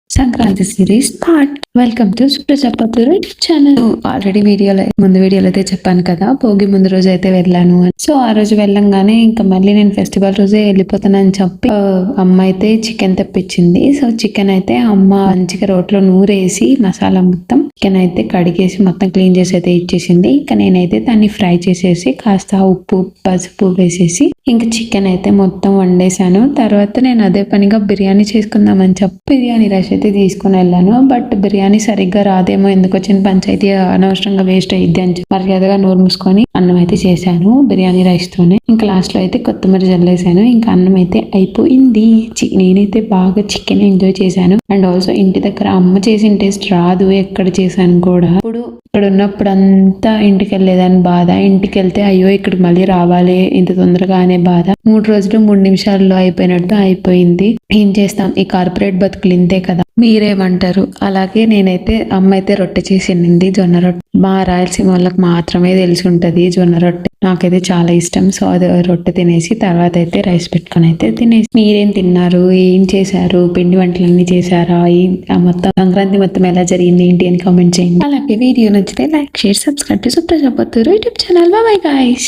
Sankranti series part. Welcome to Prajapati channel. Already ముందు వీడియోలో అయితే చెప్పాను కదా, భోగి ముందు రోజు అయితే వెళ్ళాను అని. సో ఆ రోజు వెళ్ళంగానే ఇంకా మళ్ళీ నేను ఫెస్టివల్ రోజే వెళ్ళిపోతానని చెప్పి అమ్మ అయితే చికెన్ తెప్పించింది. సో చికెన్ అయితే అమ్మ మంచిగా రోట్లో నూరేసి మసాలా మొత్తం చికెన్ అయితే కడిగేసి మొత్తం క్లీన్ చేసి అయితే ఇచ్చేసింది. ఇంకా నేనైతే దాన్ని ఫ్రై చేసేసి కాస్త ఉప్పు పసుపు వేసేసి ఇంకా చికెన్ అయితే మొత్తం వండేసాను. తర్వాత నేను అదే పనిగా బిర్యానీ చేసుకుందామని చెప్పి బిర్యానీ రైస్ అయితే తీసుకుని వెళ్ళాను. బట్ బిర్యానీ సరిగ్గా రాదేమో, ఎందుకు వచ్చిన పంచాయతీ అనవసరంగా వేస్ట్ అయ్యిద్ది అని చెప్పి మర్యాదగా నోరు మూసుకొని అన్నం అయితే చేశాను బిర్యానీ రైస్ తోనే. ఇంకా లాస్ట్ లో అయితే కొత్తిమీర జల్లేసాను. ఇంకా అన్నం అయితే అయిపోయింది. నేనైతే బాగా చికెన్ ఎంజాయ్ చేశాను. అండ్ ఆల్సో ఇంటి దగ్గర అమ్మ చేసిన టేస్ట్ రాదు ఎక్కడ చేశాను కూడా. ఇప్పుడు ఇక్కడ ఉన్నప్పుడు అంతా ఇంటికి వెళ్ళలేదని బాధ, ఇంటికి వెళ్తే అయ్యో ఇక్కడికి మళ్ళీ రావాలి ఇంత తొందరగా అనే బాధ. 3 రోజులు 3 నిమిషాల్లో అయిపోయినట్టు అయిపోయింది. ఏం చేస్తాం, ఈ కార్పొరేట్ బతుకులు ఇంతే కదా. మీరేమంటారు? అలాగే నేనైతే అమ్మ అయితే రొట్టె చేసింది, జొన్న రొట్టె. మా రాయలసీమ వాళ్ళకి మాత్రమే తెలిసి ఉంటది జొన్న రొట్టె. నాకైతే చాలా ఇష్టం. సో అది రొట్టె తినేసి తర్వాత అయితే రైస్ పెట్టుకొని అయితే తినేసి. మీరేం తిన్నారు, ఏం చేశారు, పిండి వంటలన్నీ చేశారా, మొత్తం సంక్రాంతి మొత్తం ఎలా జరిగింది ఏంటి అని కామెంట్ చేయండి. అలాగే వీడియో నచ్చితే like share subscribe to Prajapati YouTube channel. By bye guys.